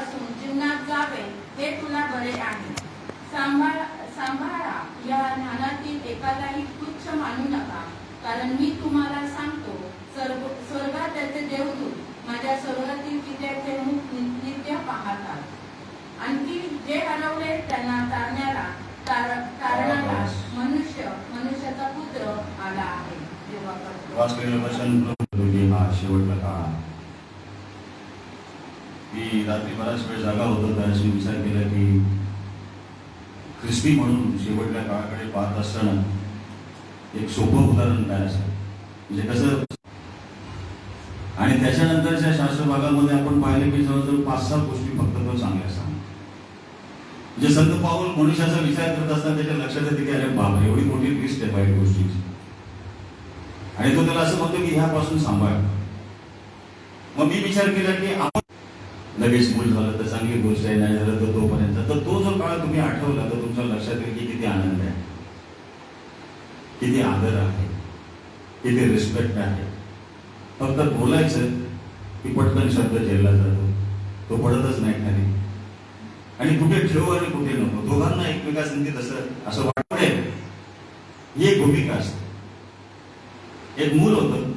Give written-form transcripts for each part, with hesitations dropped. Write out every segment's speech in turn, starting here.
असून जीवनात जावे हे तुला बरे आहे. सांभाळा या ज्ञानातील एकालाही तुच्छ मानू नका, कारण मी तुम्हाला सांगतो, स्वर्गात त्याचे देवदूत माझ्या स्वर्गातील पित्याचे मुख नित्य पाहतात. आणखी जे हरवले त्यांना तारणाला मनुष्याचा पुत्र आला आहे. वाचलेलं वचन हा शेवटला काळ. मी रात्री बराच वेळ जागा होतो, त्यावेळेस मी विचार केला की ख्रिस्ती म्हणून शेवटल्या काळाकडे पाहत असताना एक सोपं उदाहरण काय असेल, म्हणजे कसं. आणि त्याच्यानंतरच्या शास्त्र भागामध्ये आपण पाहिलं की जवळजवळ 5-6 गोष्टी फक्त तो चांगल्या सांग. म्हणजे संत पाऊल मनुष्याचा विचार करत असताना त्याच्या लक्षात येते की अरे बाबा एवढी मोठी लिस्ट आहे वाईट गोष्टीची, आणि तो त्याला असं म्हणतो की ह्यापासून सांभाळ. मग मी विचार केला की आपण लगेच मूल झालं तर चांगली गोष्ट आहे, नाही झालं तर तोपर्यंत. तर तो जो काळ तुम्ही आठवला तर तुमच्या लक्षात येईल की किती आनंद आहे, किती आदर आहे, किती रिस्पेक्ट आहे. फक्त बोलायचं की पटकन शब्द झेलला जातो, तो पडतच नाही खाली. आणि कुठे ठेवू आणि कुठे नको, दोघांना एकमेकांसाठी असं वाटतंय, ही एक भूमिका असते. एक मूल होतं,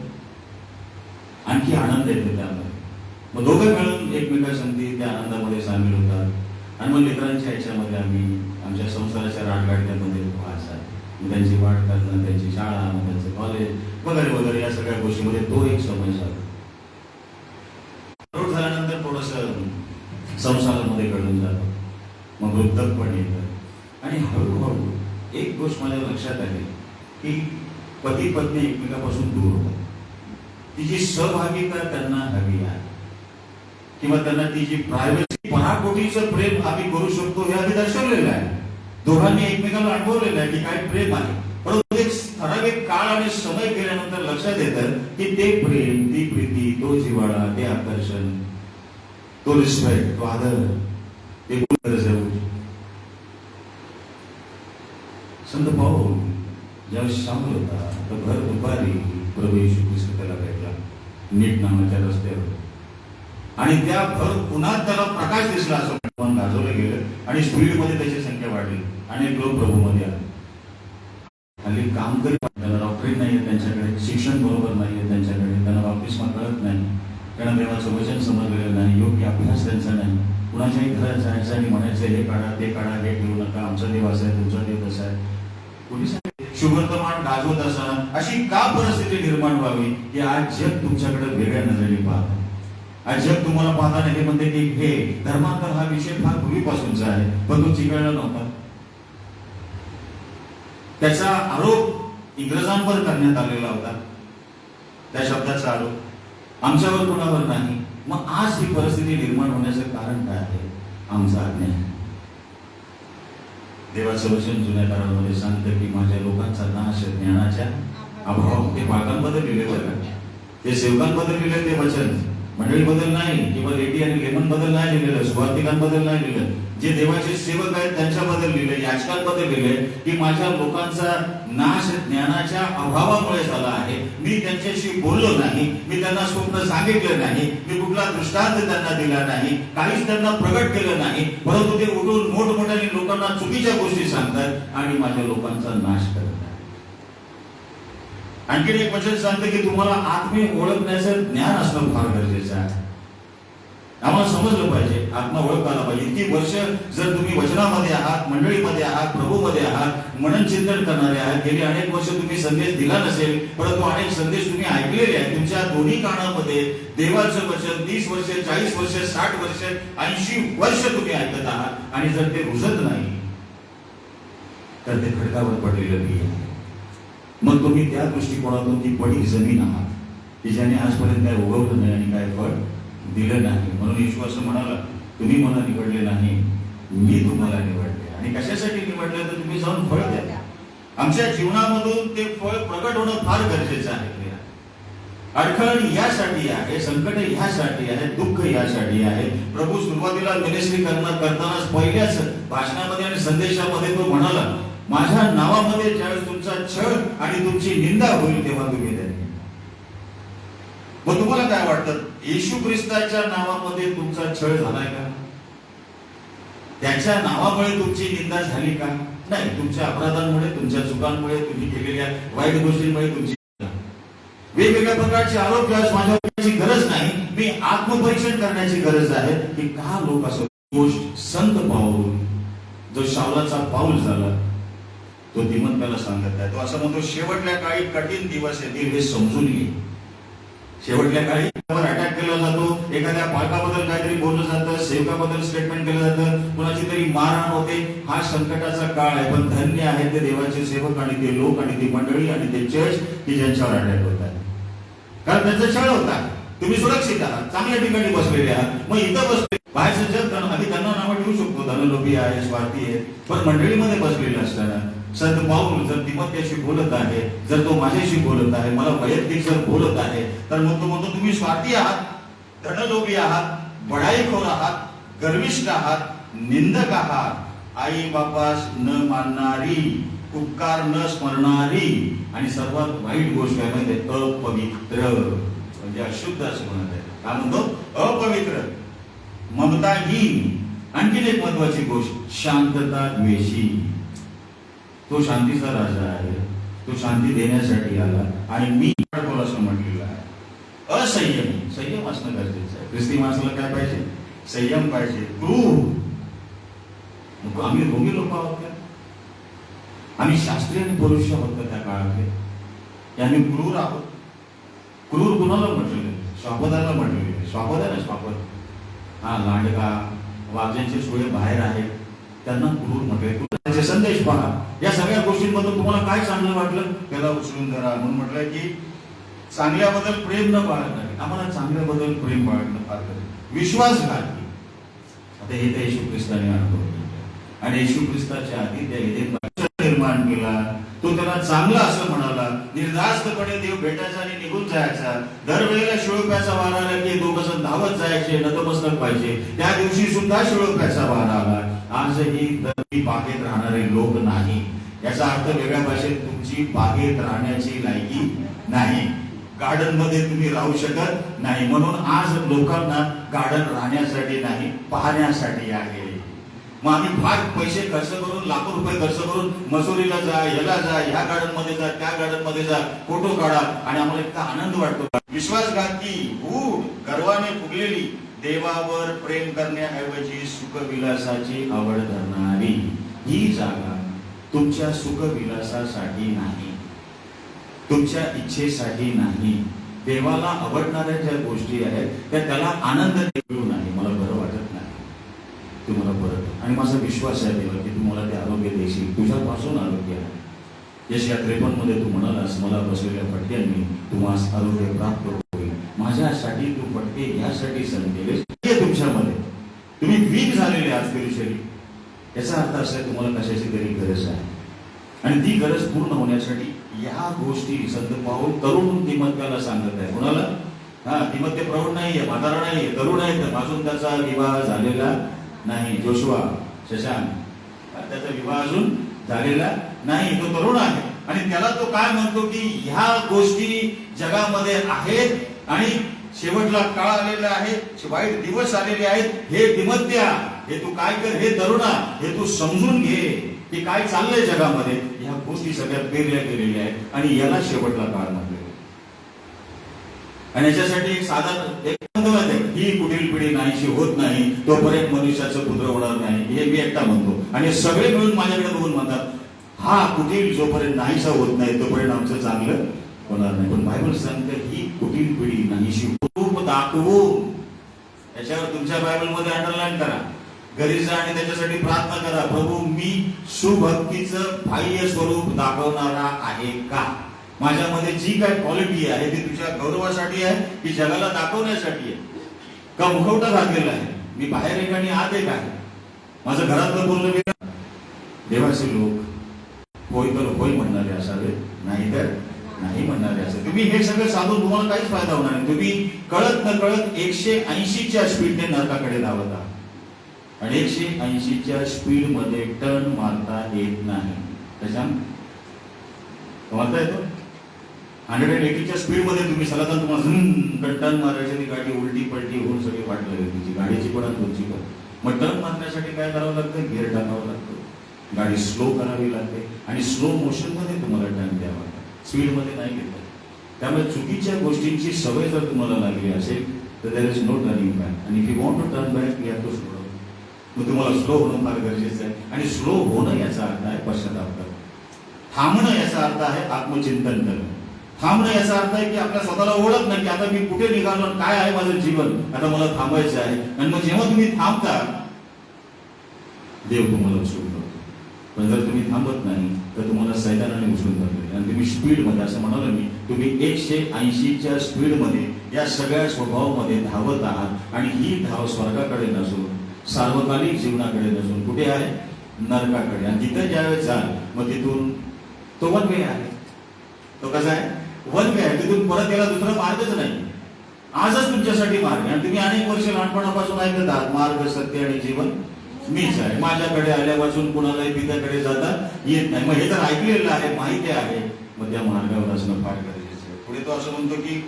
आणखी आनंद येतो त्यामध्ये. मग दोघं मिळून एकमेकांसाठी त्या आनंदामध्ये सामील होतात. आणि मग लेकरांच्या ह्याच्यामध्ये आम्ही आमच्या संसाराच्या राजगाडीमध्ये व्हायचा, त्यांची वाट करणं, त्यांची शाळा, त्यांचं कॉलेज वगैरे वगैरे या सगळ्या गोष्टीमध्ये तो एक समय झाला. प्रौढ झाल्यानंतर थोडस संसारामध्ये घडून जातो, मग वृद्धपण येतं. आणि हळूहळू एक गोष्ट माझ्या लक्षात आली की पती पत्नी एकमेकापासून दूर होतात. तिची सहभागिता त्यांना हवी आहे, किंवा त्यांना तिची प्रायव्हसी, पराकोटीचं प्रेम आम्ही करू शकतो हे आम्ही दर्शवलेलं आहे. दोघांनी एकमेकांना अनुभवलेलं आहे की काय प्रेम आहे. परंतु एक ठराविक काळ आणि समय गेल्यानंतर लक्षात येतं की ते प्रेम, ती प्रीती, तो जिव्हाळा, ते आकर्षण, तो रिस्पेक्ट, तो आदर, ते संत पाऊल ज्यावेळेस शामल होता तर भर दुपारी प्रभू येशू ख्रिस्त त्याला भेटला नीट नावाच्या रस्त्यावर. आणि त्या भर पुन्हा त्याला प्रकाश दिसला असं मन गाजवलं गेलं आणि स्पीडमध्ये त्याची संख्या वाढली. अनेक लोक प्रभूमध्ये आले. हल्ली काम करीत, त्यांना डॉक्टरेट नाहीये, त्यांच्याकडे शिक्षण बरोबर नाहीये, त्यांच्याकडे त्यांना बाप्तिस्मा कळत नाही, त्यांना देवाचं वचन समजलेलं नाही, योग्य अभ्यास त्यांचा नाही. कुणाच्याही घरात जायचं आणि म्हणायचं हे काढा, ते काढा, हे ठेवू नका, आमचा देव असा आहे, तुमचा देव कसा आहे. शुभवर्तमान गाजवत असताना अशी का परिस्थिती निर्माण व्हावी की आज जग तुमच्याकडे वेगळ्या नजरेने पाहत. आज जग तुम्हाला पाहताना हे म्हणते की हे धर्मांतर हा विषय फार पूर्वीपासूनचा आहे, पण तो चिघळला नव्हता. त्याचा आरोप इंग्रजांवर करण्यात आलेला होता, त्या शब्दाचा आरोप आमच्यावर कोणावर नाही. मग आज ही परिस्थिती निर्माण होण्याचं कारण काय आहे? आमचा अज्ञान. देवाचं वचन जुन्या काळामध्ये सांगतं की माझ्या लोकांचा नाश ज्ञानाच्या अभाव. ते पालकांबद्दल लिहिलेलं आहे, ते सेवकांबद्दल लिहिलेलं ते वचन, मंडळीबद्दल नाही, किंवा लेडी आणि लेमन बद्दल नाही लिहिलेलं, सुवार्तिकांबद्दल नाही लिहिलं, जे देवाचे सेवक आहेत त्यांच्याबद्दल लिहिले, याचकांबद्दल लिहिले की माझ्या लोकांचा नाश ज्ञानाच्या अभावामुळे झाला आहे. मी त्यांच्याशी बोललो नाही, मी त्यांना स्वप्न सांगितलं नाही, मी कुठला दृष्टांत त्यांना दिला नाही, काहीच त्यांना प्रगट केलं नाही, परंतु ते उठून मोठमोठ्याने लोकांना चुकीच्या गोष्टी सांगतात आणि माझ्या लोकांचा नाश करतात. आणखी एक वचन सांगते की तुम्हाला आत्मीय ओळखण्याचं ज्ञान असणं फार गरजेचं आहे. आम्हाला समजलं पाहिजे, आत्मा ओळखता आला पाहिजे. इतकी वर्ष जर तुम्ही वचनामध्ये आहात, मंडळीमध्ये आहात, प्रभूमध्ये आहात, मनन चिंतन करणारे आहात, गेली अनेक वर्ष तुम्ही संदेश दिला नसेल, परंतु अनेक संदेश तुम्ही ऐकलेले आहेत. तुमच्या दोन्ही कानामध्ये देवाचं वचन 30 वर्ष, 40 वर्ष, 60 वर्ष, 80 वर्ष तुम्ही ऐकत आहात, आणि जर ते रुजत नाही तर ते खडकावर पडलेलं बी आहे. मग तुम्ही त्या दृष्टिकोनातून ती पडीक जमीन आहात की ज्याने आजपर्यंत काय उगवलं नाही आणि काय फळ दिलं नाही. म्हणून येशू असं म्हणाला, तुम्ही मला निवडले नाही, मी तुम्हाला निवडले. आणि कशासाठी निवडले तर तुम्ही जाऊन फळ द्या. आमच्या जीवनामधून ते फळ प्रगट होणं फार गरजेचं आहे. अडखळ यासाठी आहे, संकट ह्यासाठी आहे, दुःख यासाठी आहे. प्रभू सुरुवातीला मिनिस्ट्री करतानाच पहिल्याच भाषणामध्ये आणि संदेशामध्ये तो म्हणाला, माझ्या नावामध्ये ज्यावेळेस तुमचा छळ आणि तुमची निंदा होईल तेव्हा तुम्ही द्या. मग तुम्हाला काय वाटतं, येशू ख्रिस्ताच्या नावामध्ये तुमचा छळ झालाय का? त्याच्या नावामुळे तुमची निंदा झाली का? नाही. तुमच्या अपराधांमुळे, तुमच्या चुकांमुळे, तुम्ही केलेल्या वाईट गोष्टींमुळे तुमची वेगवेगळ्या प्रकारचे आरोप ज्यावेळेस माझ्यावर करण्याची गरज नाही, मी आत्मपरीक्षण करण्याची गरज आहे की का लोक असं. गोष्ट संत पाऊल, जो शाऊलाचा पाऊल झाला, तो दिमंताला सांगत आहे. तो असं म्हणतो, शेवटल्या काळी कठीण दिवस येतील हे समजून घे. शेवटल्या काळी अटॅक केला जातो, एखाद्या पालकाबद्दल काहीतरी बोललं जातं, सेवकाबद्दल स्टेटमेंट केलं जातं, कोणाची तरी मारहाण होते. हा संकटाचा काळ आहे, पण धन्य आहे ते देवाचे सेवक आणि ते लोक आणि ती मंडळी आणि ते चर्च की ज्यांच्यावर अटॅक होत आहे. कारण त्यांचा छळ होता. तुम्ही सुरक्षित आहात, चांगल्या ठिकाणी बसलेले आहात. मग इथं बसले बाहेरचं जग आम्ही त्यांना नावं ठेवू शकतो, धनलोभी आहे, स्वार्थी आहे, पण मंडळीमध्ये बसलेले असताना संत पाऊल जर तिमोथेशी बोलत आहे, जर तो माझ्याशी बोलत आहे, मला वैयक्तिक जर बोलत आहे, तर मग तो म्हणतो तुम्ही स्वार्थी आहात, धनलोभी आहात, बढाईखोर आहात, गर्विष्ठ आहात, निंदक आहात, आई बापास न मानणारी, उपकार न स्मरणारी, आणि सर्वात वाईट गोष्ट आहे म्हणजे अपवित्र, म्हणजे अशुद्ध असं म्हणत आहे. काय म्हणतो? अपवित्र, ममताहीन. आणखीन एक महत्वाची गोष्ट, शांतता द्वेषी. तो शांतीचा राजा आहे, तो शांती देण्यासाठी आला आणि मी असं म्हटलेलं आहे. असंयमी, संयम असणं गरजेचं आहे. ख्रिस्ती माणसाला काय पाहिजे? संयम पाहिजे. क्रूर, आम्ही रोगी लोक आहोत का? आम्ही शास्त्रीय आणि पुरुष आहोत का त्या काळातले? आम्ही क्रूर आहोत. क्रूर कुणाला म्हटलेलं? स्वापदाला म्हटलेलं. स्वापद आहे ना, स्वापद. हा, लांडगा, वाघ्यांचे सुळे बाहेर आहेत, त्यांना क्रूर म्हटले. संदेश पहा, या सगळ्या गोष्टींमधून तुम्हाला काय चांगलं वाटलं त्याला उचलून धरा. म्हणून म्हटलंय की चांगल्याबद्दल प्रेम न बाळगणं, आम्हाला चांगल्याबद्दल प्रेम बाळगणं फार गरजेचं. विश्वासघाती, आता हे त्या येशू ख्रिस्ताने अनुभवलं आणि येशू ख्रिस्ताच्या आधी त्या निर्माण केला. तो त्याला चांगला असं म्हणाला. निर्धास्तपणे देव भेटायचा आणि निघून जायचा. दरवेळेला शिळोप्याचा वार आला की दोघं जण धावत जायचे, नतमस्तक पाहिजे. त्या दिवशी सुद्धा शिळोप्याचा वार आला. आजही बागेत राहणारे लोक नाही. याचा अर्थ वेगळ्या भाषेत तुमची बागेत राहण्याची लायकी नाही. गार्डन मध्ये तुम्ही राहू शकत नाही. म्हणून आज लोकांना गार्डन राहण्यासाठी नाही, पाहण्यासाठी आहे. मग आम्ही फार पैसे खर्च करून, लाखो रुपये खर्च करून मसुरीला जा, याला जा, ह्या गार्डन मध्ये जा, त्या गार्डन मध्ये जा, फोटो काढा आणि आम्हाला इतका आनंद वाटतो. विश्वासघाती, गूढ, गर्वाने फुगलेली, देवावर प्रेम करण्याऐवजी सुखविलासाची आवड धरणारी, ही जागा तुमच्या सुखविलासासाठी नाही, तुमच्या इच्छेसाठी नाही. देवाला आवडणाऱ्या ज्या गोष्टी आहेत त्या त्याला आनंद देऊ नाही. मला बरं वाटत नाही, तुम्हाला बरं, आणि माझा विश्वास आहे देवा की तुम्हाला ते आरोग्य देशील. तुझ्यापासून आरोग्य आहे. यशया 53 मध्ये तू म्हणालास, मला बसलेल्या फटक्यांनी तुम्हाला आरोग्य प्राप्त होईल. माझ्यासाठी तू फटके यासाठी सहन केलेस. तुमच्यामध्ये तुम्ही वीक झालेले आहात स्पिरिच्युअली. याचा अर्थ असा आहे तुम्हाला कशाची तरी गरज आहे आणि ती गरज पूर्ण होण्यासाठी या गोष्टी संत पाऊल तरुण तिमोथेला सांगत आहे. कोणाला? हा, तिमोथे प्रौढ नाहीये, म्हातारा नाहीये, तरुण आहे. अजून त्याचा विवाह झालेला नाही. जोशुआ, शशांक, त्याचा विवाह अजून झालेला नाही, तो तरुण आहे. आणि त्याला तो काय म्हणतो की ह्या गोष्टी जगामध्ये आहेत आणि शेवटला काळ आलेला आहे, वाईट दिवस आलेले आहेत. हे तिमोथेया, हे तू काय कर, हे तरुणा, हे तू समजून घे की काय चाललंय जगामध्ये. ह्या गोष्टी सगळ्या पेरल्या गेलेल्या आहेत आणि याला शेवटला काळ म्हटले. आणि याच्यासाठी एक साधारण एक ही कुठील पिढी नाहीशी होत नाही तोपर्यंत मनुष्याचं पुत्र होणार नाही. हे मी एकटा म्हणतो आणि सगळे मिळून माझ्याकडे बघून म्हणतात, हा कुठील जोपर्यंत नाहीसा होत नाही तोपर्यंत आमचं चांगलं होणार नाही. पण बायबल सांगते ही कुठील पिढी नाहीशी रूप दाखवून, याच्यावर तुमच्या बायबलमध्ये अंडरलाईन करा, घरी जा आणि त्याच्यासाठी प्रार्थना करा, प्रभू मी सुभक्तीचं बाह्य स्वरूप दाखवणारा आहे का? माझ्यामध्ये जी काय क्वालिटी आहे ती तुझ्या गौरवासाठी आहे की जगाला दाखवण्यासाठी आहे का? मुखवटा घातलेला आहे मी, बाहेर एक आणि आत एक आहे. माझं घरातलं बोलणं वेगळं. देवाचे लोक होय तर होय म्हणणारे असावे, नाही तर नाही म्हणणारे असावे. तुम्ही हे सगळं साधून तुम्हाला काहीच फायदा होणार नाही. तुम्ही कळत न कळत 180च्या स्पीडने नरकाकडे धावत आहात आणि 180च्या स्पीड मध्ये टर्न मारता येत नाही. त्याच्या मारता येतो 180च्या स्पीड मध्ये तुम्ही सगळं तुम्हाला टर्न मारायची, गाडी उलटी पलटी होऊन सगळी वाट लागेल तुमची, गाडीची पण आणि तुमची पण. मग टर्न मारण्यासाठी काय करावं लागतं? गिअर टाकावं लागतं, गाडी स्लो करावी लागते आणि स्लो मोशनमध्ये तुम्हाला टर्न द्यावा लागतो, स्पीडमध्ये नाही घेत. त्यामुळे चुकीच्या गोष्टींची सवय जर तुम्हाला लागली असेल तर there is no turning back. आणि if you want to turn back you have to slow. मग तुम्हाला स्लो होणं फार गरजेचं आहे. आणि स्लो होणं याचा अर्थ आहे पश्चाताप करणं. थांबणं याचा अर्थ आहे आत्मचिंतन करणं. थांबणं याचा अर्थ आहे की आपल्या स्वतःला ओळख नाही की आता मी कुठे निघालो, काय आहे माझं जीवन, आता मला थांबायचं आहे. आणि मग जेव्हा तुम्ही थांबता देव तुम्हाला सोडतो. पण जर तुम्ही थांबत नाही तर तुम्हाला सैतानाने उचलून धरले आणि तुम्ही स्पीडमध्ये, असं म्हणालो मी, तुम्ही 180च्या स्पीडमध्ये या सगळ्या स्वभावामध्ये धावत आहात. आणि ही धाव स्वर्गाकडे नसून, सार्वकालिक जीवनाकडे नसून कुठे आहे? नरकाकडे. आणि तिथे ज्यावेळेस जाल मग तिथून तो वन वे आहे. तो कसा आहे? वन वे आहे. तिथून परत यायला दुसरा मार्गच नाही. आजच तुमच्यासाठी मार्ग. आणि तुम्ही अनेक वर्ष लहानपणापासून ऐकत आहात मार्ग, सत्य आणि जीवन मीच आहे. माझ्याकडे आल्यापासून कुणालाही पित्याकडे जाता येत नाही. मग हे जर ऐकलेलं आहे, माहिती आहे, मग त्या मार्गावर असणं फार गरजेचं आहे. पुढे तो असं म्हणतो की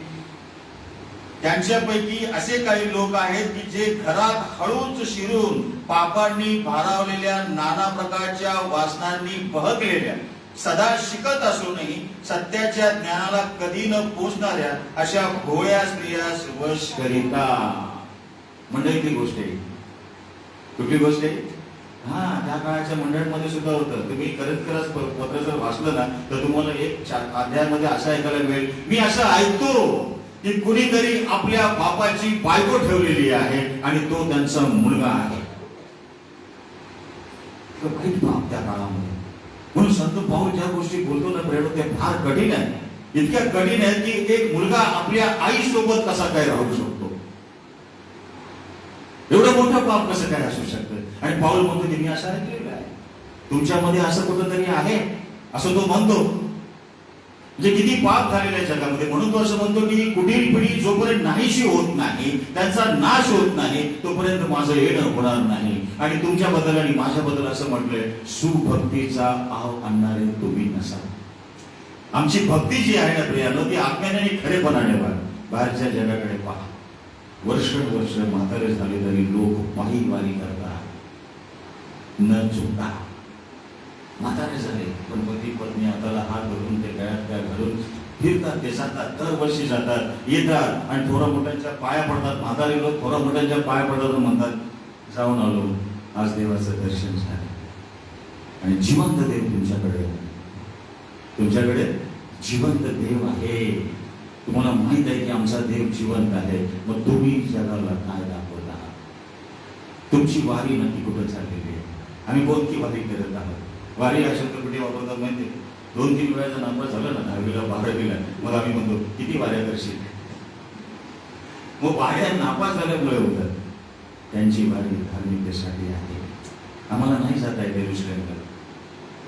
त्यांच्यापैकी असे काही लोक आहेत की जे घरात हळूच शिरून पापांनी भारावलेल्या नाना प्रकारच्या वासनांनी बहकलेल्या, सदा शिकत असूनही सत्याच्या ज्ञानाला कधी न पोचणाऱ्या अशा भोळ्या स्त्रियास वश करिता. म्हणजे ती गोष्ट आहे. कुठली गोष्ट आहे? त्या काळाच्या मंडळामध्ये सुद्धा होतं. तुम्ही करत पत्र जर वाचलं ना तर तुम्हाला एक अध्यायामध्ये असं ऐकायला मिळेल, मी असं ऐकतो की कुणीतरी आपल्या बापाची बायको ठेवलेली आहे आणि तो त्यांचा मुलगा आहे. वाईट बाप त्या काळामध्ये. म्हणून संत पाऊल ज्या गोष्टी बोलतो ना प्रेरणा, त्या फार कठीण आहे. इतक्या कठीण आहेत की एक मुलगा आपल्या आई सोबत कसा काय राहू शकतो, एवढं मोठं पाप कसं काय असू शकतं. आणि पाऊल म्हणतो की मी असं ऐकलेलं आहे, तुमच्यामध्ये असं कुठंतरी आहे, असं तो म्हणतो. म्हणजे किती पाप झालेल्या जगामध्ये. म्हणून तो असं म्हणतो की कुठील पिढी जोपर्यंत नाहीशी होत नाही, त्यांचा नाश होत नाही, तोपर्यंत माझं येणं होणार नाही. आणि तुमच्याबद्दल आणि माझ्याबद्दल असं म्हटलंय, सुभक्तीचा आव आणणारे तुम्ही नसा. आमची भक्ती जी आहे ना प्रियानो, ती आत्म्याने आणि खरेपणाने बाहेरच्या जगाकडे पहा. वर्ष म्हातारे झाले तरी लोक पायी वारी करतात न चुकता. म्हातारे झाले पण पती पत्नी हाताला हात धरून ते गळ्यात काय घालून फिरतात, ते जातात, दरवर्षी जातात, येतात आणि थोडा मोठ्यांच्या पाया पडतात. म्हातारे लोक थोडा मोठ्यांच्या पाया पडतात, म्हणतात जाऊन आलो, आज देवाचं दर्शन झालं. आणि जिवंत देव तुमच्याकडे जिवंत देव आहे. तुम्हाला माहित आहे की आमचा देव जिवंत आहे. मग तुम्ही जगाला काय दाखवत आहात? तुमची वारी नक्की कुठं चाललेली आहे? आम्ही कोणती वारी करत आहोत? वारी हा शब्द कुठे वापरतात माहिती? 2-3 वेळाचा नापास झाला ना, 10वीला 12वीला, मग आम्ही म्हणतो किती वाऱ्या करशील. मग वाऱ्या नापास झाल्यामुळे होतात. त्यांची वारी धार्मिकतेसाठी आहे. आम्हाला नाही जाता येत येरुशलेमला,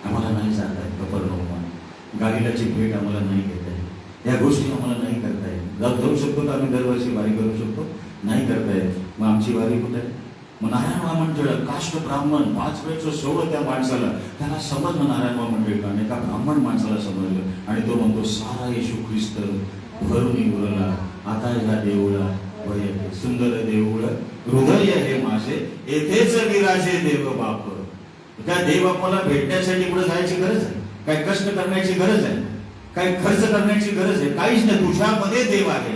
आम्हाला नाही जाता येत कफरनहूम, गालिलाची भेट आम्हाला नाही घेता येत, या गोष्टी आम्हाला नाही करता येत. जाऊ शकतो तर आम्ही दरवर्षी वारी करू शकतो, नाही करता येत. मग आमची वारी कुठे आहे? मग नारायण मंडळ काष्ट ब्राह्मण 5 वेळचं सोडलं त्या माणसाला, त्याला समजलं नारायण मंडळ का एका ब्राह्मण माणसाला समजलं. आणि तो म्हणतो सारा येशू ख्रिस्त भरून उरला, आता या देऊळा वय सुंदर देऊळ हृदय हे माझे, येथेच विराजे देव बाप. त्या देव बापाला भेटण्यासाठी पुढे जायची गरज आहे? काय कष्ट करण्याची गरज आहे? काय खर्च करण्याची गरज आहे? काहीच नाही. तुझ्यामध्ये देव आहे.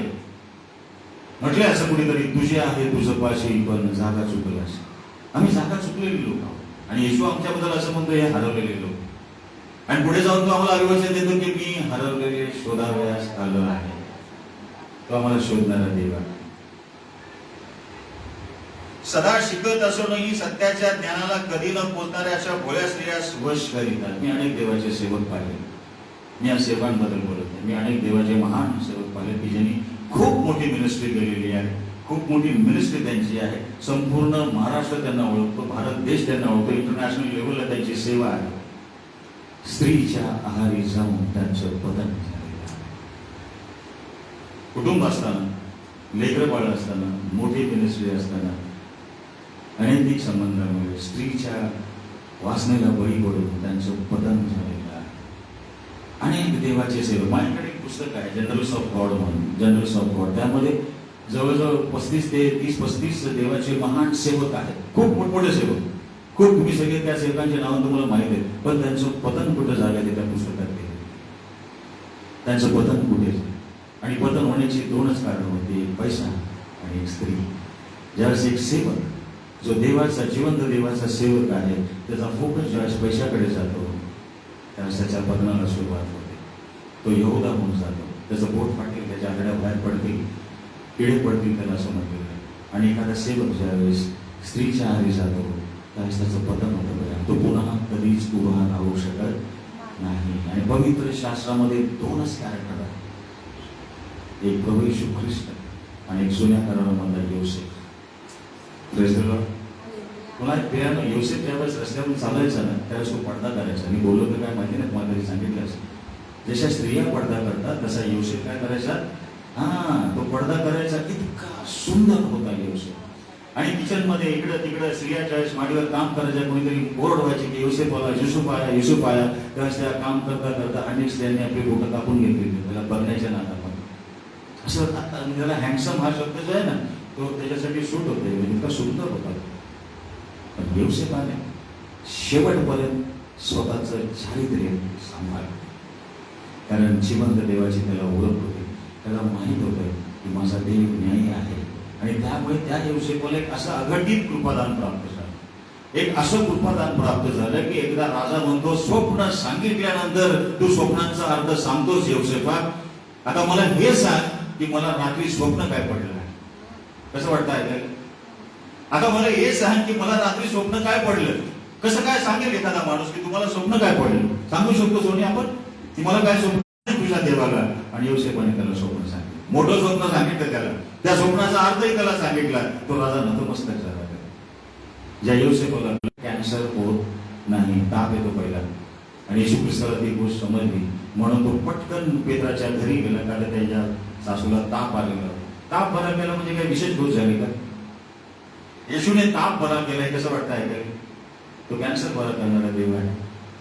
म्हटले असं कुणीतरी, तुझे आहे तुझं पाशी पण जागा चुकलास. आम्ही जागा चुकलेली लोक आहोत. आणि येशू आमच्याबद्दल असं म्हणतो, हे हरवलेले लोक. आणि पुढे जाऊन तो आम्हाला अभिवचन देतो की मी हरवलेले शोधावयास आलो आहे. तो आम्हाला शोधणारा देव आहे. सदा शिकत असूनही सत्याच्या ज्ञानाला कधी न पोचणाऱ्या अशा भोळ्या स्त्रियास वश करीतात. मी अनेक देवाचे सेवक पाहिले. मी या सेवांबद्दल बोलत नाही. मी अनेक देवाचे महान सेवक पाहिले की ज्यांनी खूप मोठी मिनिस्ट्री केलेली आहे. खूप मोठी मिनिस्ट्री त्यांची आहे. संपूर्ण महाराष्ट्र त्यांना ओळखतो, भारत देश त्यांना ओळखतो, इंटरनॅशनल लेवलला त्यांची सेवा आहे. स्त्रीच्या आहारी जाऊन त्यांचं पतन झालेलं आहे. कुटुंब असताना, लेकरं बाळ असताना, मोठी मिनिस्ट्री असताना, अनैतिक संबंधामुळे स्त्रीच्या वासनेला बळी पडून त्यांचं पतन झालेलं आहे. अनेक देवाचे सेवक. माझ्याकडे एक पुस्तक आहे जनरल्स ऑफ गॉड म्हणून, जनरल्स ऑफ गॉड. त्यामध्ये जवळजवळ 35 देवाचे महान सेवक आहेत, खूप मोठमोठे सेवक, खूप. तुम्ही सगळे त्या सेवकांची नावं तुम्हाला माहित आहेत, पण त्यांचं पतन कुठं झालं ते त्या पुस्तकात लिहिलं. त्यांचं पतन कुठे, आणि पतन होण्याची दोनच कारण होती, एक पैसा आणि एक स्त्री. ज्यावेळेस एक सेवक जो देवाचा जिवंत देवाचा सेवक आहे त्याचा फोकस ज्यावेळेस पैशाकडे जातो त्यावेळेस त्याच्या पतनाला सुरुवात होते. तो यहूदा होऊन जातो, त्याचं पोट फाटेल, त्याच्या आघाड्या बाहेर पडतील, किडे पडतील, त्याला असं म्हटलेलं आहे. आणि एखादा सेवक ज्यावेळेस स्त्रीच्या आहारी जातो त्यावेळेस त्याचं पतन होतं, तो पुन्हा कधीच उभा राहू शकत नाही. आणि पवित्र शास्त्रामध्ये दोनच कॅरेक्टर आहेत, एक प्रभू येशू ख्रिस्त आणि एक जुन्या करारामधला योसेफ. Praise the Lord. पुन्हा प्रियानं योसेफ ज्यावेळेस रस्त्यावरून चालायचा ना त्यावेळेस तो पडदा करायचा. आणि बोललो तर काय माहिती नाही, मला तरी सांगितलं असं, जशा स्त्रिया पडदा करतात तसा योसेफ काय करायचा, तो पडदा करायचा. इतका सुंदर होता योसेफ. आणि किचन मध्ये इकडं तिकडं स्त्रिया ज्यावेळेस माडीवर काम करायच्या, कोणीतरी ओरड व्हायची की युसूफ आला, युसूफ आला, युसूफ आला, त्यावेळेस त्या काम करता करता अनेक स्त्रियांनी आपली बोटं कापून घेतली त्याला बघण्याच्या नादामध्ये. असं त्याला हँडसम हा शब्द जो आहे ना तो त्याच्यासाठी सूट होते, इतका सुंदर होता. पण योसेफाने शेवटपर्यंत स्वतःचं चारित्र्य सांभाळलं, कारण जिवंत देवाची त्याला ओळख होती. त्याला माहित होतं की माझा देव न्यायी आहे. आणि त्यामुळे त्या योसेफाला एक असं अघटित कृपादान प्राप्त झालं, एक असं कृपादान प्राप्त झालं की एकदा राजा म्हणतो, स्वप्न सांगितल्यानंतर तू स्वप्नांचा अर्थ सांगतोस योसेफा, आता मला हे सांग की मला रात्री स्वप्न काय पडलं आहे. कसं वाटतं ऐकायला? आता मला हे सांग की मला रात्री स्वप्न काय पडलं. कसं काय सांगेल एखादा माणूस की तुम्हाला स्वप्न काय पडलं? सांगू शकतो सोनी आपण की मला काय स्वप्न तुझ्या देवाला. आणि योसेफाने त्याला स्वप्न सांगितलं, मोठं स्वप्न सांगितलं त्याला, त्या स्वप्नाचा अर्थही त्याला सांगितला. तो राजा नतमस्तक झाला. ज्या योसेफाला कॅन्सर होत नाही, ताप येतो पहिला, आणि येशू ख्रिस्ताला ती गोष्ट समजली म्हणून तो पटकन पेत्राच्या घरी गेला, कारण त्याच्या सासूला ताप आलेला. ताप बरा केला म्हणजे काही विशेष गोष्ट झाली का? येशूने ताप बरा केलाय, कसं वाटतं ऐकायला? तो कॅन्सर बरा करणारा देव आहे.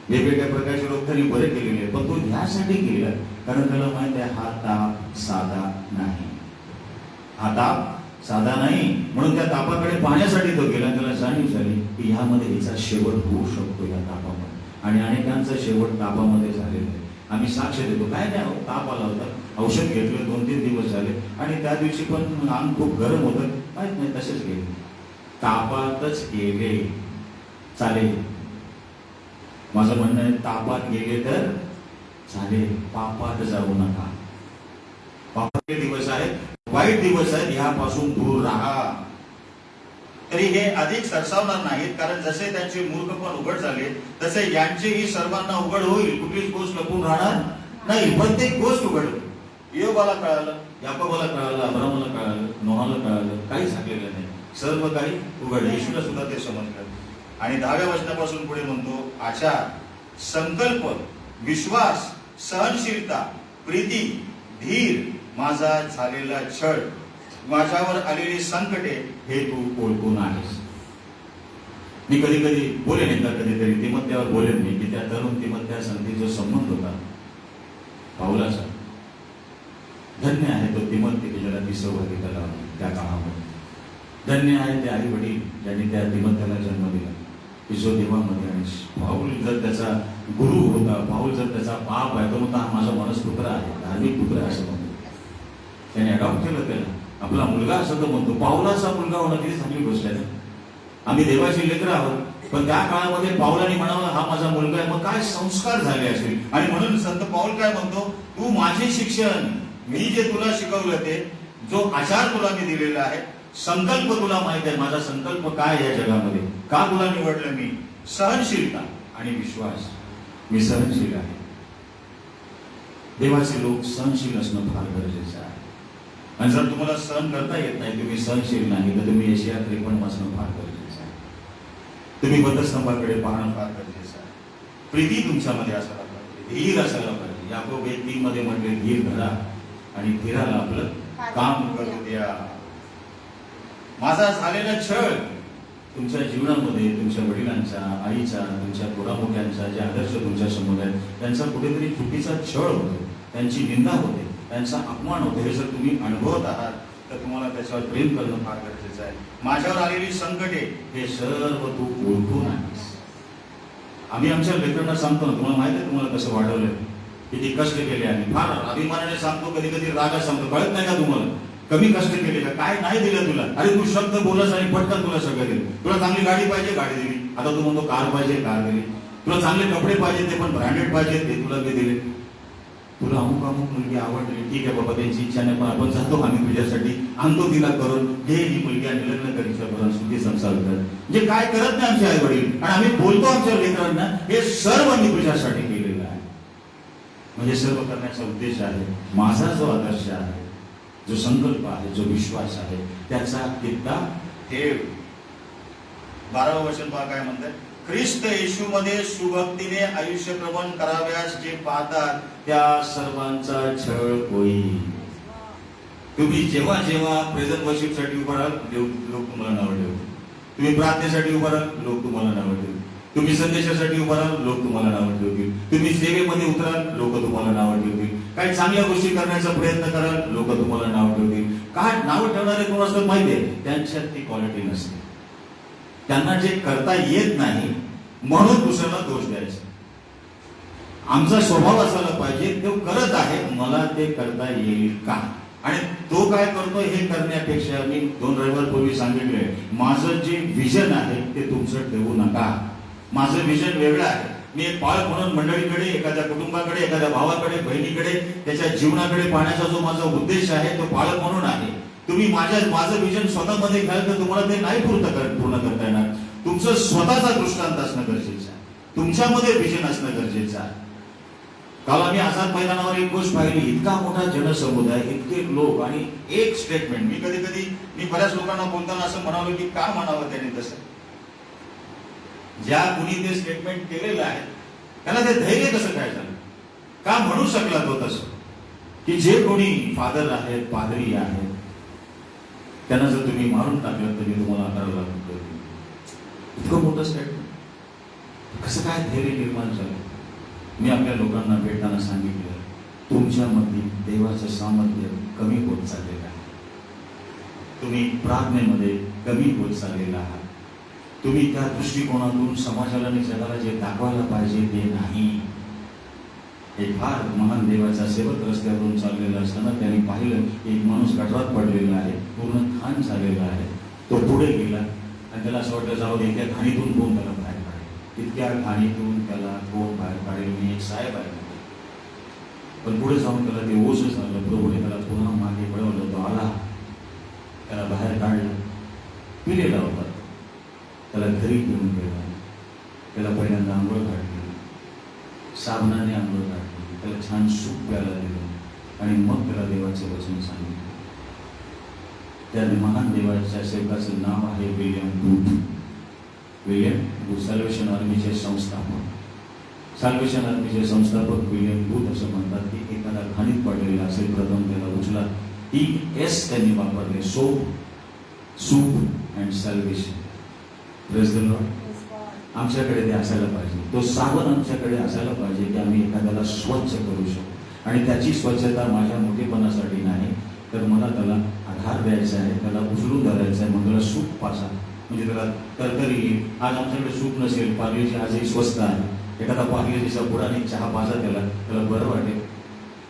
वेगवेगळ्या प्रकारचे रोग त्यांनी बरे केलेले, पण तो ह्यासाठी केला कारण त्याला माहित आहे हा ताप साधा नाही, हा ताप साधा नाही. म्हणून त्या तापाकडे पाहण्यासाठी तो गेला. त्याला जाणीव झाली की ह्यामध्ये हिचा शेवट होऊ शकतो या तापामध्ये. आणि अनेकांचा शेवट तापामध्ये झालेला आहे. आम्ही साक्ष देतो, काय नाही ताप आला होता, औषध घेतलं, 2-3 दिवस झाले, आणि त्या दिवशी पण अंग खूप गरम होतं, माहित नाही तसेच गेले, तापातच गेले, चालेल. माझं म्हणणं आहे तापात गेले तर चालेल, पापात जाऊ नका. पापाचे दिवस आहेत, वाईट दिवस आहेत, ह्यापासून दूर राहा. तरी हे अधिक सरसावणार नाहीत, कारण जसे त्यांचे मूर्खपण उघड झाले तसे यांचेही सर्वांना उघड होईल. कुठलीच गोष्ट लपून राहणार नाही, प्रत्येक गोष्ट उघड होईल. योबाला कळालं, याकोबाला कळालं, अब्रामाला कळालं, नोहाला कळालं, काही झालेलं नाही, सर्व काही उघड. येशूला सुद्धा ते समजलं. आणि 10व्या वचनापासून पुढे म्हणतो, आचार, संकल्प, विश्वास, सहनशीलता, प्रीती, धीर, माझा झालेला छळ, माझ्यावर आलेली संकटे हे तू ओळखून आहेस. मी कधी कधी बोलेन, एकदा कधीतरी तिमोथेवर बोलेन मी की त्या तरुण तिमोथेया संगती जो संबंध होता पाऊलाचा, धन्य आहे तो तिमोथी की ज्याला ती सौभाग्य त्याला त्या काळामध्ये. धन्य आहे ते आई वडील ज्यांनी त्या तिमोथेयाला जन्म दिला की जो देवामध्ये. आणि पाऊल जर त्याचा गुरु होता, पाऊल जर त्याचा बाप आहे, तो म्हणतो हा माझा मानसपुत्र आहे, धार्मिक पुत्र आहे असं म्हणतो. त्याने अडॉप्ट केलं त्याला, आपला मुलगा असं तो म्हणतो. पाऊलाचा मुलगा होणं किती चांगली गोष्ट आहे. आम्ही देवाची लेकरं आहोत, पण त्या काळामध्ये पाऊलाने म्हणावं हा माझा मुलगा आहे, मग काय संस्कार झाले असतील. आणि म्हणून संत पाऊल काय म्हणतो, तू माझे शिक्षण, मी जे तुला शिकवलं ते, जो आचार तुला मी दिलेला आहे, संकल्प तुला माहित आहे, माझा संकल्प काय या जगामध्ये, का तुला निवडलं मी, सहनशीलता आणि विश्वास, मी सहनशील आहे. देवाचे लोक सहनशील असणं फार गरजेचं आहे. आणि जर तुम्हाला सहन करता येत नाही, तुम्ही सहनशील नाही, तर तुम्ही यशया 53 वाचणं फार गरजेचं आहे. तुम्ही वधस्तंभाकडे पाहणं फार गरजेचं आहे. प्रीती तुमच्यामध्ये असायला पाहिजे, धीर असायला पाहिजे. याकोब 1:3 मध्ये म्हटले, धीर धरा आणि धीराला आपलं काम करू द्या. माझा झालेला छळ तुमच्या जीवनामध्ये, तुमच्या वडिलांचा, आईचा, तुमच्या मोठ्यांचा, जे आदर्श तुमच्या समोर आहेत त्यांचा कुठेतरी चुकीचा छळ होतो, त्यांची निंदा होते, त्यांचा अपमान होतो. हे जर तुम्ही अनुभवत आहात तर तुम्हाला त्याच्यावर प्रेम करणं फार गरजेचं आहे. माझ्यावर आलेली संकटे हे सर्व तू ओळखून आहेस. आम्ही आमच्या लेकरांना सांगतो ना, तुम्हाला माहिती आहे तुम्हाला कसं वाढवलंय, किती कष्ट केले आम्ही. फार अभिमानाने सांगतो, कधी कधी रागात सांगतो. कळत नाही का तुम्हाला कमी कष्ट केले का? काय नाही दिलं तुला? अरे तू शब्द बोलस आणि पटकन तुला सगळं दिलं. तुला चांगली गाडी पाहिजे, गाडी दिली. आता तू म्हणतो कार पाहिजे, कार दिली. तुला चांगले कपडे पाहिजे, ते पण ब्रँडेड पाहिजे, ते तुला मी दिले. तुला अमुक अमुक मुलगी आवडली, ठीक आहे बाबा, त्यांची इच्छा नाही, पण आपण जातो आम्ही तुझ्यासाठी, आणतो तिला करून, घे ही मुलगी आणि लग्न करीच्या करून सुखी संसार कर. म्हणजे काय करत नाही आमचे आई वडील, आणि आम्ही बोलतो आमच्या लेकरांना हे सर्व मी तुझ्यासाठी केलेलं आहे. म्हणजे सर्व करण्याचा उद्देश आहे. माझा जो आदर्श आहे, जो संकल्प आहे, जो विश्वास आहे, त्याचा कित्ता ठेव. 12वं वचन पहा काय म्हणतात. ख्रिस्त येशूमध्ये सुभक्तीने आयुष्य प्रवण कराव्यास जे पाहतात त्या सर्वांचा छळ होईल. तुम्ही जेव्हा जेव्हा प्रेझेंट वर्शिपसाठी उभा राहाल, लोक तुम्हाला नाव ठेवतील. तुम्ही प्रार्थनेसाठी उभा राहाल, लोक तुम्हाला नाव ठेवतील. तुम्ही संदेशासाठी उभा राहाल, लोक तुम्हाला नाव ठेवतील. तुम्ही सेवेमध्ये उतराल, लोक तुम्हाला नाव ठेवतील. काही चांगल्या गोष्टी करण्याचा प्रयत्न कराल, लोक तुम्हाला नाव ठेवतील. काय नाव ठेवणारे कोण असतात माहितीये? त्यांच्यात ती क्वालिटी नसते. त्यांना जे करता येत नाही म्हणून दुसऱ्याला दोष द्यायचा. आमचा स्वभाव असायला पाहिजे, तो करत आहे, मला ते करता येईल का? आणि तो काय करतो हे करण्यापेक्षा मी 2 रविवारपूर्वी सांगितलंय, माझं जे विजन आहे ते तुमचं ठेवू नका. माझं विजन वेगळं आहे. मी एक पाळक म्हणून मंडळीकडे, एखाद्या कुटुंबाकडे, एखाद्या भावाकडे, बहिणीकडे, त्याच्या जीवनाकडे पाहण्याचा जो माझा उद्देश आहे तो पाळक म्हणून आहे. तुम्ही माझं विजन स्वतःमध्ये घ्याल तर तुम्हाला ते नाही पूर्ण करता येणार. तुमचं स्वतःचा दृष्टांत असणं गरजेचं आहे. तुमच्यामध्ये विजन असणं गरजेचं आहे. काल आम्ही आझाद मैदानावर एक गोष्ट पाहिली. इतका मोठा जनसमुदाय, इतके लोक, आणि एक स्टेटमेंट. मी बऱ्याच लोकांना बोलताना असं म्हणालो की का म्हणावं त्याने तसं. ज्या कुणी ते स्टेटमेंट केलेलं आहे त्याला ते धैर्य कसं काय झालं? का म्हणू शकला तो तसं? की जे कोणी फादर आहेत, पादरी आहेत, त्यांना जर तुम्ही मारून टाकलं तर मी तुम्हाला 11 लाख रुपये देईन. इतकं मोठं स्टेटमेंट कसं काय धैर्य निर्माण झालं? मी आपल्या लोकांना भेटताना सांगितलं, तुमच्यामध्ये देवाचं सामर्थ्य कमी होत चाललेलं आहे. तुम्ही प्रार्थनेमध्ये कमी होत चाललेला आहात. तुम्ही त्या दृष्टिकोनातून समाजाला आणि जगाला जे दाखवायला पाहिजे ते नाही. एक फार महान देवाचा सेवक रस्त्यावरून चाललेला असताना त्याने पाहिलं एक माणूस गटारात पडलेला आहे, पूर्ण खान झालेला आहे. तो पुढे गेला आणि त्याला असं वाटलं जाऊ दे, इतक्या खाणीतून कोण त्याला बाहेर काढेल, इतक्या खाणीतून त्याला कोण बाहेर काढेल. मी एक साहेब आहे. पण पुढे जाऊन त्याला ते ओझ झालं. प्रभूने त्याला पुन्हा मागे वळवलं. तो आला, त्याला बाहेर काढलं. पिलेला होता, त्याला घरी घेऊन गेला. त्याला पहिल्यांदा आंघोळ काढली, साबणाने आंघोळ काढली, त्याला छान सूप प्यायला दिलं आणि मग त्याला देवाचे वचन सांगितलं. त्या महान देवाच्या सेवकाचं नाव आहे विल्यम बूथ. विल्यम बूथ सॅल्वेशन आर्मीचे संस्थापक. सॅल्वेशन आर्मीचे संस्थापक विल्यम बूथ असं म्हणतात की एखादा खाणीत पडलेला असेल, प्रथम त्याला उचला. ES त्यांनी वापरले, soap, soup and salvation. Praise the Lord. आमच्याकडे ते असायला पाहिजे. तो साबण आमच्याकडे असायला पाहिजे की आम्ही एखाद्याला स्वच्छ करू शकतो. आणि त्याची स्वच्छता माझ्या मोठेपणासाठी नाही, तर मला त्याला आधार द्यायचा आहे, त्याला उचलून धरायचं आहे. मग त्याला सूप पासा, म्हणजे त्याला तरतरी येईल. आज आमच्याकडे सूप नसेल, पार्लेजी आजही स्वस्त आहे. एखादा पार्लेजीचा बुडाने चहा पाजा त्याला बरं वाटेल.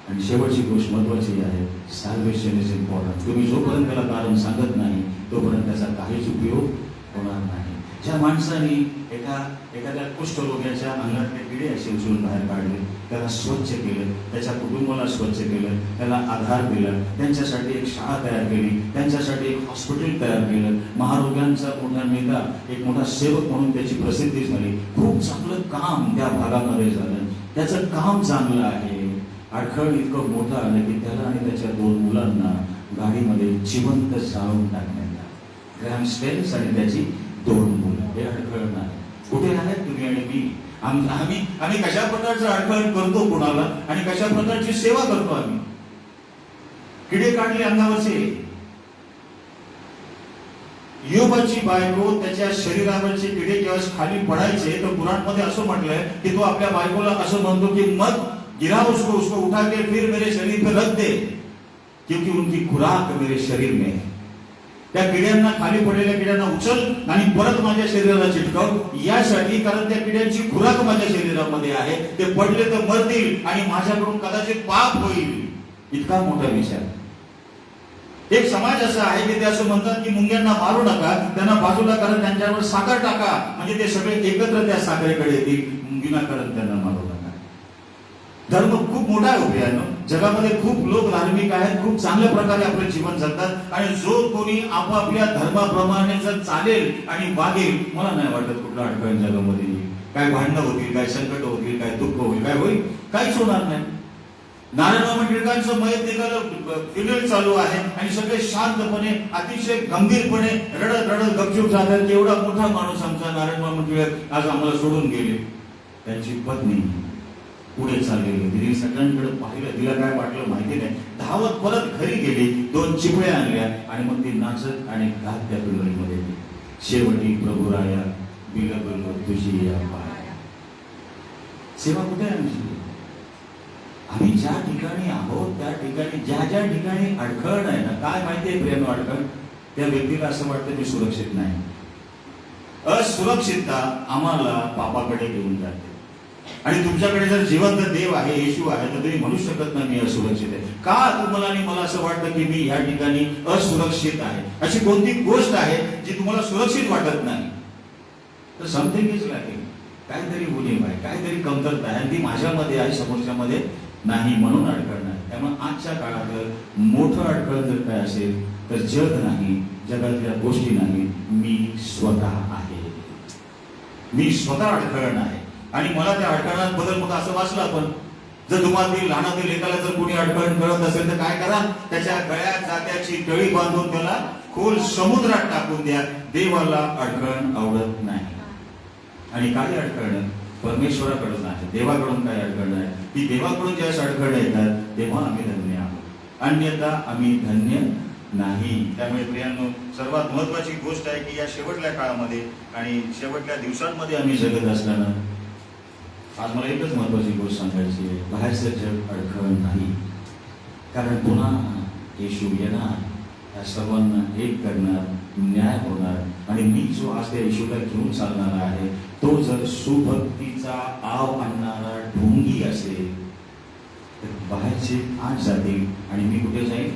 आणि शेवटची गोष्ट महत्वाची आहे, सॅल्वेशन इज इम्पॉर्टंट. तुम्ही जोपर्यंत त्याला कारण सांगत नाही तोपर्यंत त्याचा काहीच उपयोग होणार नाही. ज्या माणसाने एखाद्या कुष्ठरोग्याच्या अंगातले किडे असे उचलून बाहेर काढले, त्याला स्वच्छ केलं, त्याच्या कुटुंबाला स्वच्छ केलं, त्याला आधार दिला, त्यांच्यासाठी एक शाळा तयार केली, त्यांच्यासाठी एक हॉस्पिटल तयार केलं, महारोग्यांचा मोठा नेता, एक मोठा सेवक म्हणून त्याची प्रसिद्धी झाली. खूप चांगलं काम त्या भागामध्ये झालं. त्याचं काम चांगलं आहे. अडखळ इतकं मोठं आलं की त्याला आणि त्याच्या 2 मुलांना गाडीमध्ये जिवंत जाळून टाकण्यात आलं. ग्रॅम स्टेन्स आणि त्याची 2 मुलं. हे अडखळ नाही. कुठे आहेत तुम्ही आणि मी? आम्ही कशा प्रकारचं अडखळ करतो कुणाला आणि कशा प्रकारची सेवा करतो आम्ही? किडे काढले अंगावरचे. योबाची बायको, त्याच्या शरीरावरचे किडे जेव्हा खाली पडायचे तर कुराणमध्ये असं म्हटलंय की तो आपल्या बायकोला असं म्हणतो की मत गिरा उसको, उठा के फिर मेरे शरीर पे रख दे. क्योंकि उनकी खुराक मेरे शरीर में है. त्या किड्यांना, खाली पडलेल्या किड्यांना उचल आणि परत माझ्या शरीराला चिटकाव यासाठी, कारण त्या किड्यांची खुराक माझ्या शरीरामध्ये आहे. ते पडले तर मरतील आणि माझ्याकडून कदाचित पाप होईल. इतका मोठा विचार. एक समाज असा आहे की ते असं म्हणतात की मुंग्यांना मारू नका, त्यांना बाजूला करा, त्यांच्यावर साखर टाका, म्हणजे ते सगळे एकत्र त्या साखरेकडे येतील. विनाकारण त्यांना मारू नका. धर्म खूप मोठा आहे उभ्यानं. जगामध्ये खूप लोक धार्मिक आहेत, खूप चांगल्या प्रकारे आपलं जीवन जगतात, आणि जो कोणी आपापल्या धर्माप्रमाणे जर चालेल आणि वागेल, मला नाही वाटत कुठला अडचण जगामध्ये येईल. काय भांडणं होतील, काय संकट होतील, काय दुःख होईल, काय होईल, काहीच होणार नाही. नारायण टिळकांचं मयत निघालं, फिनेल चालू आहे आणि सगळे शांतपणे, अतिशय गंभीरपणे रडत रडत गपचूप जातात. एवढा मोठा माणूस आमचा नारायण टिळक आज आम्हाला सोडून गेले. त्यांची पत्नी पुढे चाललेली, तिने सगळ्यांकडे पाहिलं, तिला काय वाटलं माहिती नाही. धावत परत घरी गेली, 2 चिपळ्या आणल्या आणि मग ती नाचत आणि गात त्या पिंडळीमध्ये गेली. शेवटी प्रभुराया बिलबल तुझी या पाया. सेवा कुठे आहे आमची? आम्ही ज्या ठिकाणी आहोत त्या ठिकाणी, ज्या ज्या ठिकाणी अडखळ आहे ना, काय माहितीये प्रेम अडखळ, त्या व्यक्तीला असं वाटतं मी सुरक्षित नाही. असुरक्षितता आम्हाला पापाकडे घेऊन जाते. आणि तुमच्याकडे जर जिवंत देव आहे, येशू आहे, तर तुम्ही म्हणू शकत नाही मी असुरक्षित आहे. का तुम्हाला आणि मला असं वाटतं की मी या ठिकाणी असुरक्षित आहे? अशी कोणती गोष्ट आहे जी तुम्हाला सुरक्षित वाटत नाही? तर समथिंग इज लॅकिंग. काहीतरी उणीव आहे, काहीतरी कमतरता आहे, आणि ती माझ्यामध्ये आहे, समोरच्यामध्ये नाही, म्हणून अडखळ नाही. त्यामुळे आजच्या काळात मोठं अडखळ जर काय असेल तर जग नाही, जगातल्या गोष्टी नाही, मी स्वतः आहे. मी स्वतः अडखळ आहे. आणि मला त्या अडखळात बदल, मग असं वाचलं आपण, जर तुम्हाला लहानातील लेकाला जर कोणी अडखळ कळत असेल तर काय करा, त्याच्या गळ्यात जात्याची टळी बांधून त्याला खोल समुद्रात टाकून द्या. देवाला अडखळ आवडत नाही. आणि काही अडखळणं परमेश्वराकडून आहे, देवाकडून काही अडखळणं आहे. ती देवाकडून ज्यावेळेस अडखळणं येतात तेव्हा आम्ही धन्य आहोत, अन्यथा आम्ही धन्य नाही. त्यामुळे प्रियांनो, सर्वात महत्वाची गोष्ट आहे की या शेवटल्या काळामध्ये आणि शेवटल्या दिवसांमध्ये आम्ही जगत असताना आज मला एकच महत्वाची गोष्ट सांगायची आहे, बाहेरचं जग अडखळ नाही. कारण पुन्हा येशू येणार, या सर्वांना एक करणार, न्याय होणार, आणि मी जो आज त्या येशूला घेऊन चालणारा आहे तो जर सुभक्तीचा आव आणणारा ढोंगी असेल तर बाहेरचे आत जातील आणि मी कुठे जाईल?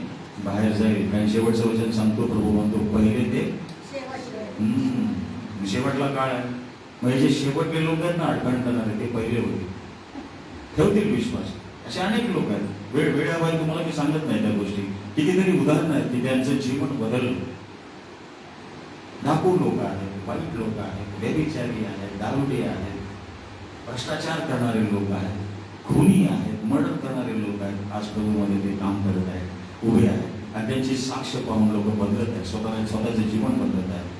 बाहेर जाईल. कारण शेवटचं वचन सांगतो, प्रभू म्हणतो पहिले ते शेवटला काळ आहे. म्हणजे जे शेवटले लोक आहेत ना अडखळ करणारे, ते पहिले होते, ठेवतील विश्वास. असे अनेक लोक आहेत, वेळाबाई तुम्हाला मी सांगत नाही त्या गोष्टी, कितीतरी उदाहरणं आहेत की त्यांचं जीवन बदललं. डाकू लोक आहेत, वाईट लोक आहेत, व्यभिचारी आहेत, दारुडे आहेत, भ्रष्टाचार करणारे लोक आहेत, खुनी आहेत, मर्डर करणारे लोक आहेत. आज प्रभूमध्ये ते काम करत आहेत, उभे आहेत, आणि त्यांची साक्ष पाहून लोक बदलत आहेत, स्वतःचं जीवन बदलत आहेत.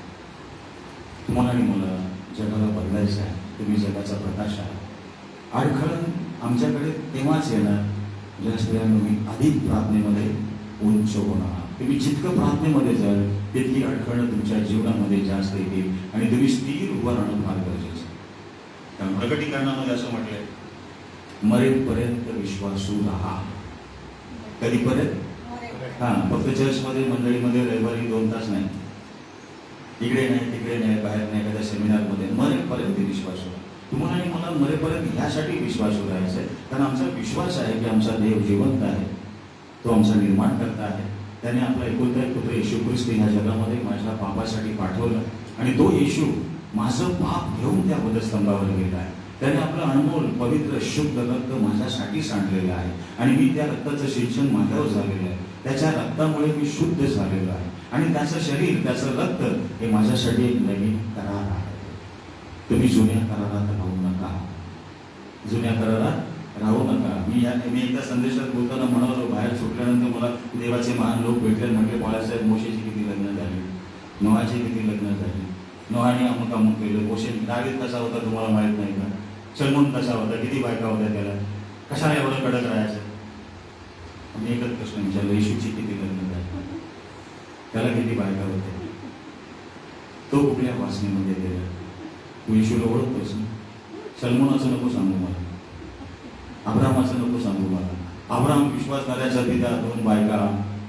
तुम्हाला आणि मला जगाला बदलायचं आहे. तुम्ही जगाचा प्रकाश आहे. अडखळ आमच्याकडे तेव्हाच येणार ज्या स्त्रियांना मी अधिक प्रार्थनेमध्ये उंच होणार. तुम्ही जितकं प्रार्थनेमध्ये जाल तितकी अडखळणं तुमच्या जीवनामध्ये जास्त येतील आणि तुम्ही स्थिर उभं राहणं फार गरजेचं. कारण प्रकटीकरणामध्ये असं म्हटलंय, मरेपर्यंत विश्वासू राहा. कधीपर्यंत? फक्त चर्चमध्ये, मंडळीमध्ये रविवारी 2 तास नाही, इकडे नाही, तिकडे नाही, बाहेर नाही, एखाद्या सेमिनारमध्ये. मरेपर्यंत विश्वासू. तुम्हाला आणि मला मरेपर्यंत ह्यासाठी विश्वासू राहायचं आहे, कारण आमचा विश्वास आहे की आमचा देव जिवंत आहे, तो आमचा निर्माण करता आहे. त्याने आपला एकुलता एक पुत्र येशू ख्रिस्त ह्या जगामध्ये माझ्या पापासाठी पाठवलं, आणि तो येशू माझं पाप घेऊन त्या वधस्तंभावर गेला आहे. त्याने आपलं अनमोल पवित्र शुद्ध रक्त माझ्यासाठी सांडलेलं आहे, आणि मी त्या रक्ताचं सिंचन माझ्यावर झालेलं आहे. त्याच्या रक्तामुळे मी शुद्ध झालेलो आहे, आणि त्याचं शरीर, त्याचं रक्त हे माझ्यासाठी एक नवीन करार आहे. तुम्ही जुन्या करारात राहू नका, जुन्या करारात राहू नका. मी एकदा संदेशात बोलताना म्हणालो, बाहेर सुटल्यानंतर मला देवाचे महान लोक भेटले, म्हटले बाळासाहेब मोशेची किती लग्न झाली, नोहाची किती लग्न झाली, नोहाने अमुक अमुक केलं, मोशे दावीद कसा होता तुम्हाला माहित नाही का, सलमोन कसा होता, किती बायका होत्या त्याला, कशाला एवढं कडक राहायचं. मी एकच प्रश्न विचारला, येशूची किती लग्न झाली, त्याला किती बायका होत्या, तो कुठल्या वासनेमध्ये गेला? तू येशूला ओळखतोस ना? सलमोनाचं नको सांगू मला, अब्रामाचं नको सांगू मला. अब्राम विश्वासणाऱ्याचा पिता, 2 बायका,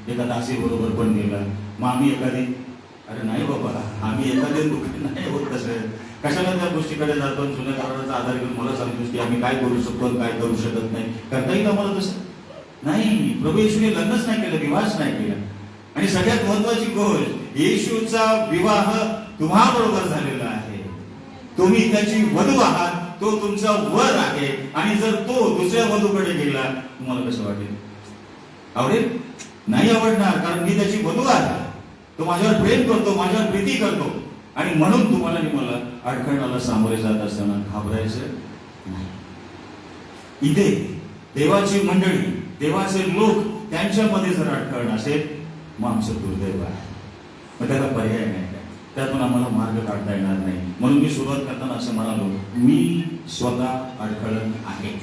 एका दासी बरोबर पण गेला. मग आम्ही एखादी, अरे नाही बाबा, आम्ही एखादे दुःख नाही होत तसं. कशाला त्या गोष्टीकडे जातो आणि जुन्या कराराचा आधार घेऊन मला सांगतोस की आम्ही काय करू शकतो आणि काय करू शकत नाही. करता येईल आम्हाला तसं नाही. प्रभू येशूने लग्नच नाही केलं, विवाहच नाही केला. आणि सगळ्यात महत्वाची गोष्ट, येशूचा विवाह तुम्हाबरोबर झालेला आहे. तुम्ही त्याची वधू आहात, तो तुमचा वर आहे. आणि जर तो दुसऱ्या वधूकडे गेला, तुम्हाला कसं वाटेल? आवडेल? नाही आवडणार, कारण मी त्याची वधू आहे. तो माझ्यावर प्रेम करतो, माझ्यावर प्रीती करतो. आणि म्हणून तुम्हाला आणि मला अडखळणाला सामोरे जात असताना घाबरायचं नाही. इथे देवाची मंडळी, देवाचे लोक, त्यांच्यामध्ये जर अडखळ असेल, मग आमचं दुर्दैव आहे. मग त्याला पर्याय नाही, त्यातून आम्हाला मार्ग काढता येणार नाही. म्हणून मी सुरुवात करताना असं म्हणालो, मी स्वतः अडखळत आहे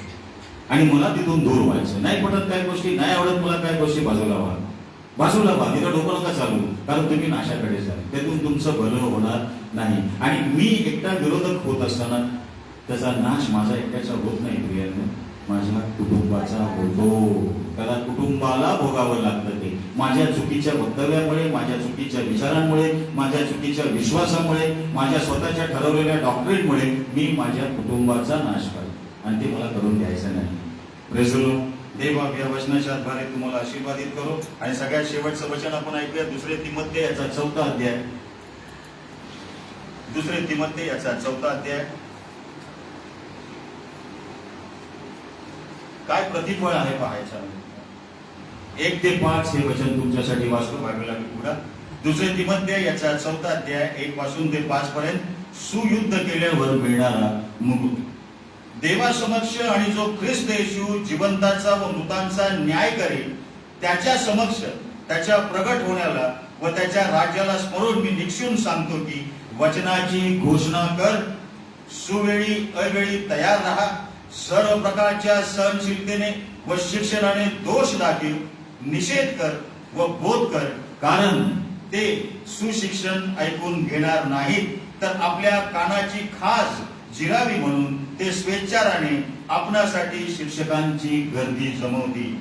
आणि मला तिथून दूर व्हायचं. नाही पटत काही गोष्टी, नाही आवडत मला काही गोष्टी, बाजूला व्हा, बाजूला व्हा. तिथं डोकं नका चालू, कारण तुम्ही नाशाकडे जाल. त्यातून तुमचं भलं होणार नाही. आणि मी एकटा विरोधक होत असताना त्याचा नाश माझा एकट्याचा होत नाही प्रियांनो, माझ्या कुटुंबाचा होतो. त्याला कुटुंबाला भोगावं लागतं. ते माझ्या चुकीच्या वक्तव्यामुळे, माझ्या चुकीच्या विचारांमुळे, माझ्या चुकीच्या विश्वासामुळे, माझ्या स्वतःच्या ठरवलेल्या डॉक्टरेटमुळे मी माझ्या कुटुंबाचा नाश करतो आणि ते मला करून घ्यायचं नाही. Praise the Lord. देव या वचनाच्या द्वारे तुम्हाला आशीर्वादित करो. आणि सगळ्यात शेवटचं वचन आपण ऐकूया, 2 तिमोथेय याचा 4था अध्याय. 2 तिमोथेय याचा 4था अध्याय. काय प्रतिफळ आहे पाहायचं. 1 ते 5 हे वचन तुमच्यासाठी वाचतो बायबलला पुढे. 2 तिमोथेय याचा 4था अध्याय 1 पासून ते 5 पर्यंत. सुयुद्ध केल्यावर मिळणारा मुकुट. देवासमक्ष आणि जो ख्रिस्त येशू जिवंताचा व मृतांचा न्याय करेल, त्याच्या समक्ष त्याच्या प्रगट होण्याला व त्याच्या राज्याला स्मरून मी निक्षून सांगतो की वचनाची घोषणा कर, सुवेळी अवेळी तयार राहा, सर्व प्रकारच्या सहनशीलतेने व शिक्षणाने दोष दाखव, निषेध कर व बोध कर. कारण ते सुशिक्षण ऐकून घेणार नाहीत, तर आपल्या कानाची खाज जिरावी म्हणून ते स्वेच्छाराने आपणासाठी शिक्षकांची गर्दी जमवतील.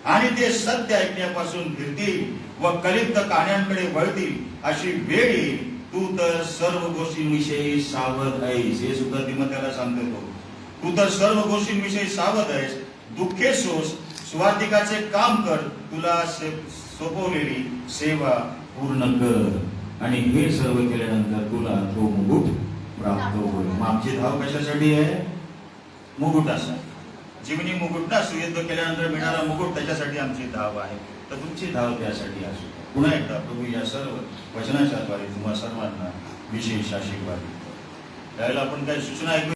आणि ते सत्य ऐकण्यापासून फिरतील व कलिप्त कान्यांकडे वळतील. अशी वेळ येईल, तू तर सर्व गोष्टींविषयी सावध आहेस. हे सुद्धा तिमोथेला सांगतो, तू तर सर्व गोष्टींविषयी सावध आहेस. दुःखे सोस, स्वार्थिकाचे काम कर, तुला सोपवलेली सेवा पूर्ण कर. आणि हे सर्व केल्यानंतर तुला तो मुकुट प्राप्त होईल. मग आमची धाव कशासाठी आहे? मुकुटासाठी. जीवनी मुकुट ना, सुयुद्ध केल्यानंतर मिळणारा मुकुट, त्याच्यासाठी आमची धाव आहे. तर तुमची धाव त्यासाठी असू. पुन्हा एकदा प्रभू या सर्व वचनाच्या द्वारे तुम्हा सर्वांना विशेष आशीर्वाद. त्यावेळेला आपण काही सूचना ऐकू.